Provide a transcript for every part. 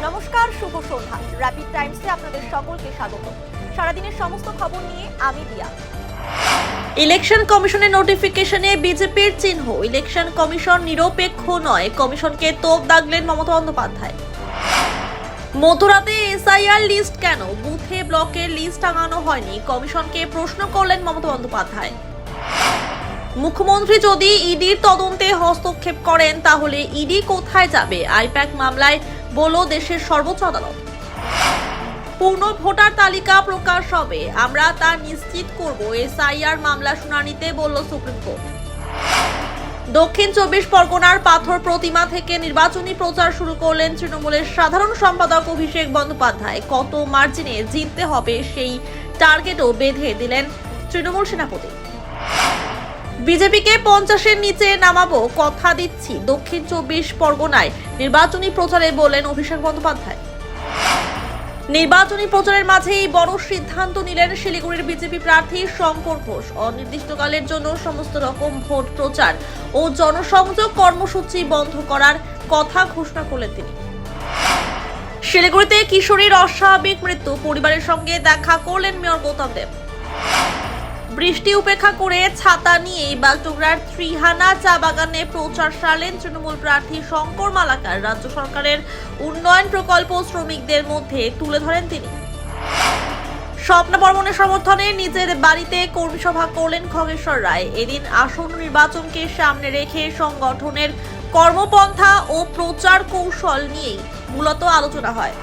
নমস্কার, শুভ সন্ধ্যা। র্যাপিড টাইমসে আপনাদের সকলকে স্বাগত। সারাদিনের সমস্ত খবর নিয়ে আমি দিয়া। ইলেকশন কমিশনের নোটিফিকেশনে বিজেপির চিহ্ন। ইলেকশন কমিশন নিরপেক্ষ নয়, কমিশনকে তোপ দাগলেন মমতা বন্দ্যোপাধ্যায়। মধ্যরাতে এসআইআর লিস্ট কেন? বুথে ব্লকের লিস্ট টাঙানো হয়নি, কমিশনকে প্রশ্ন করলেন মমতা বন্দ্যোপাধ্যায়। মুখ্যমন্ত্রী যদি ইডির তদন্তে হস্তক্ষেপ করেন তাহলে ইডি কোথায় যাবে? আইপ্যাক মামলায় বলল দেশের সর্বোচ্চ আদালত। পূর্ণ ভোটার তালিকা প্রকাশ হবে, আমরা তা নিশ্চিত করব, এসআইআর মামলা শুনানিতে বলল সুপ্রিম কোর্ট। দক্ষিণ 24 পরগনার পাথর প্রতিমা থেকে নির্বাচনী প্রচার শুরু করলেন তৃণমূলের সাধারণ সম্পাদক অভিষেক বন্দ্যোপাধ্যায়। কত মার্জিনে জিততে হবে সেই টার্গেটও বেঁধে দিলেন তৃণমূল সেনাপতি। বিজেপিকে 50-এর নিচে নামাবো, কথা দিচ্ছি, দক্ষিণ 24 পরগনায় নির্বাচনী প্রচারে বললেন অভিষেক বন্দ্যোপাধ্যায়। নির্বাচনী প্রচারের মাঝেই বড় সিদ্ধান্ত নিলেন শিলিগুড়ির বিজেপি প্রার্থী শঙ্কর ঘোষ। অনির্দিষ্টকালের জন্য সমস্ত রকম ভোট প্রচার ও জনসংযোগ কর্মসূচি বন্ধ করার কথা ঘোষণা করলেন তিনি। শিলিগুড়িতে কিশোরীর অস্বাভাবিক মৃত্যু, পরিবারের সঙ্গে দেখা করলেন মেয়র গৌতম দেব। বৃষ্টি উপেক্ষা করে ছাতা নিয়ে বাগডোগরার ত্রিহানা চা বাগানে প্রচার সারলেন তৃণমূল প্রার্থী শঙ্কর মালাকার। রাজ্য সরকারের উন্নয়ন প্রকল্প শ্রমিকদের মধ্যে তুলে ধরেন তিনি। স্বপ্ন বর্মনের সমর্থনে নিজের বাড়িতে কর্মী সভা করলেন খগেশ্বর রায়। এদিন আসন্ন নির্বাচনকে সামনে রেখে সংগঠনের কর্মপন্থা ও প্রচার কৌশল নিয়েই মূলত আলোচনা হয়।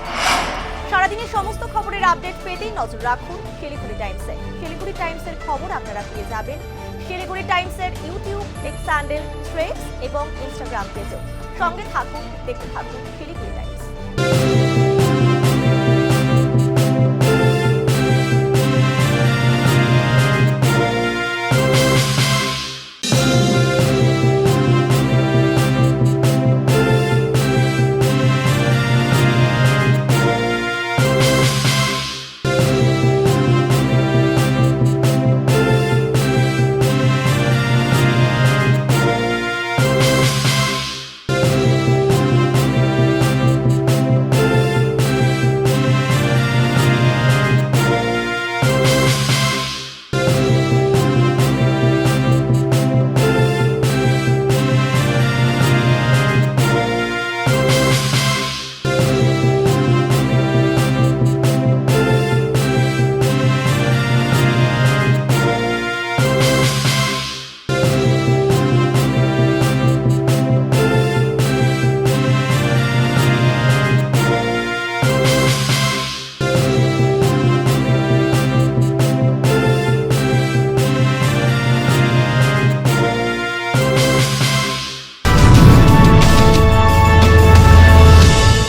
সারাদিনের সমস্ত খবরের আপডেট পেতে নজর রাখুন শিলিগুড়ি টাইমসে। শিলিগুড়ি টাইমসের খবর আপনারা পেয়ে যাবেন শিলিগুড়ি টাইমসের ইউটিউব, এক্স হ্যান্ডেল, থ্রেডস এবং ইনস্টাগ্রাম পেজেও। সঙ্গে থাকুন, দেখতে থাকুন শিলিগুড়ি টাইমস।